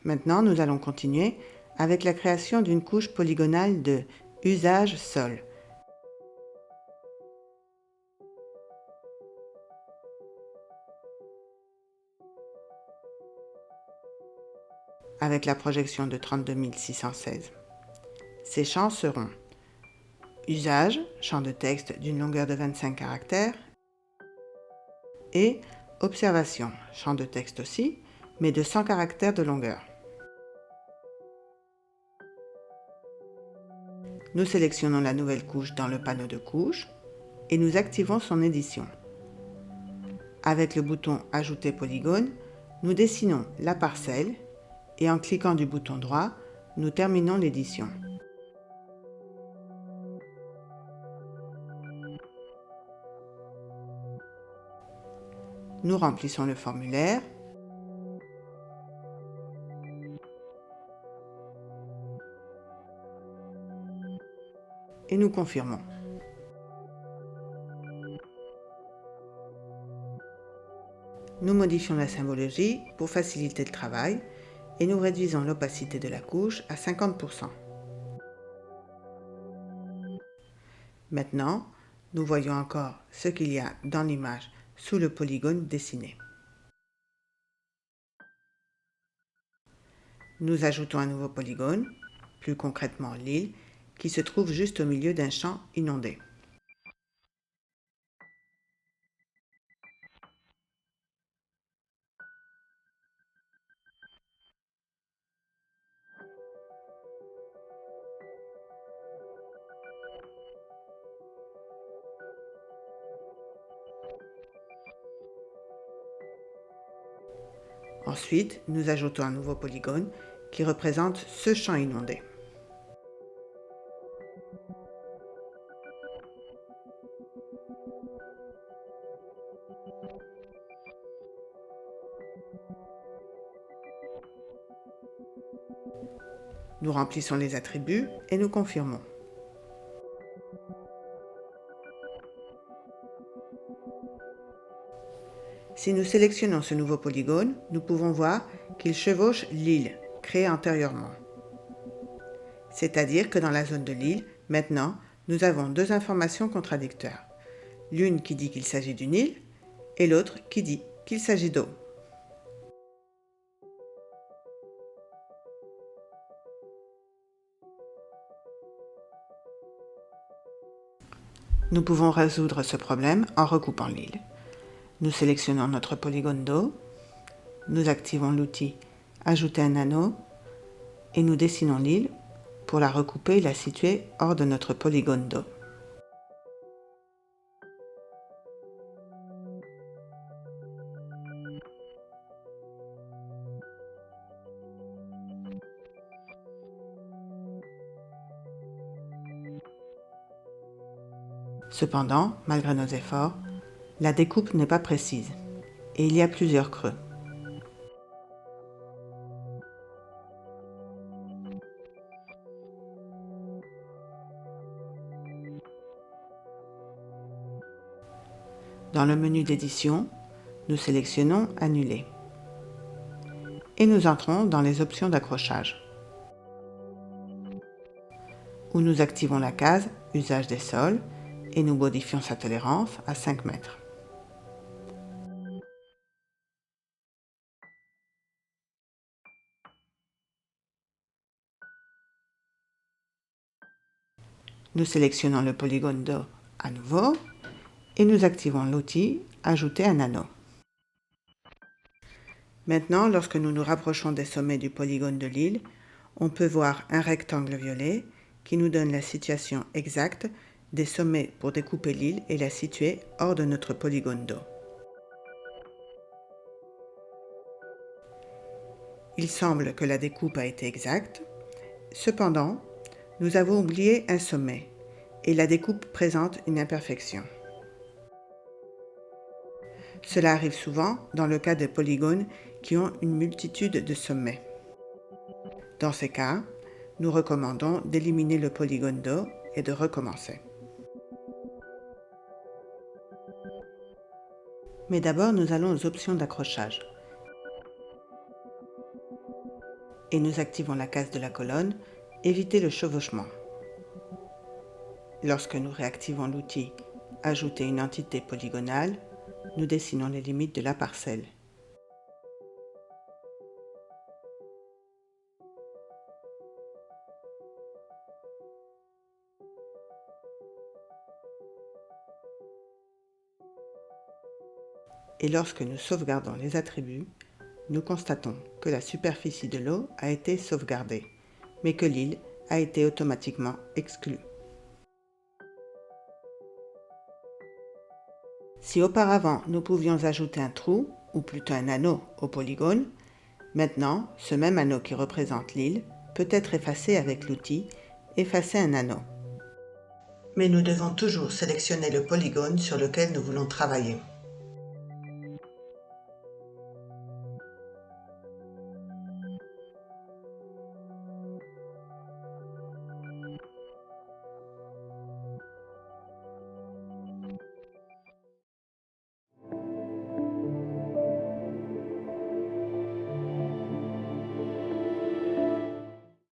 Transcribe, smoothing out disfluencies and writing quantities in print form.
Maintenant, nous allons continuer avec la création d'une couche polygonale de usage sol. Avec la projection de 32 616. Ces champs seront usage, champ de texte d'une longueur de 25 caractères, et observation, champ de texte aussi, mais de 100 caractères de longueur. Nous sélectionnons la nouvelle couche dans le panneau de couches et nous activons son édition. Avec le bouton Ajouter polygone, nous dessinons la parcelle et en cliquant du bouton droit, nous terminons l'édition. Nous remplissons le formulaire et nous confirmons. Nous modifions la symbologie pour faciliter le travail et nous réduisons l'opacité de la couche à 50%. Maintenant, nous voyons encore ce qu'il y a dans l'image sous le polygone dessiné. Nous ajoutons un nouveau polygone, plus concrètement l'île, qui se trouve juste au milieu d'un champ inondé. Ensuite, nous ajoutons un nouveau polygone qui représente ce champ inondé. Nous remplissons les attributs et nous confirmons. Si nous sélectionnons ce nouveau polygone, nous pouvons voir qu'il chevauche l'île créée antérieurement. C'est-à-dire que dans la zone de l'île, maintenant, nous avons deux informations contradictoires. L'une qui dit qu'il s'agit d'une île et l'autre qui dit qu'il s'agit d'eau. Nous pouvons résoudre ce problème en recoupant l'île. Nous sélectionnons notre polygone d'eau, nous activons l'outil Ajouter un anneau et nous dessinons l'île pour la recouper et la situer hors de notre polygone d'eau. Cependant, malgré nos efforts, la découpe n'est pas précise et il y a plusieurs creux. Dans le menu d'édition, nous sélectionnons Annuler et nous entrons dans les options d'accrochage où nous activons la case Usage des sols et nous modifions sa tolérance à 5 mètres. Nous sélectionnons le polygone d'eau à nouveau et nous activons l'outil Ajouter un anneau. Maintenant, lorsque nous nous rapprochons des sommets du polygone de l'île, on peut voir un rectangle violet qui nous donne la situation exacte des sommets pour découper l'île et la situer hors de notre polygone d'eau. Il semble que la découpe a été exacte. Cependant, nous avons oublié un sommet et la découpe présente une imperfection. Cela arrive souvent dans le cas de polygones qui ont une multitude de sommets. Dans ces cas, nous recommandons d'éliminer le polygone Do et de recommencer. Mais d'abord, nous allons aux options d'accrochage. Et nous activons la case de la colonne « Éviter le chevauchement ». Lorsque nous réactivons l'outil « Ajouter une entité polygonale », nous dessinons les limites de la parcelle. Et lorsque nous sauvegardons les attributs, nous constatons que la superficie de l'eau a été sauvegardée, mais que l'île a été automatiquement exclue. Si auparavant nous pouvions ajouter un trou, ou plutôt un anneau, au polygone, maintenant ce même anneau qui représente l'île peut être effacé avec l'outil « Effacer un anneau ». Mais nous devons toujours sélectionner le polygone sur lequel nous voulons travailler.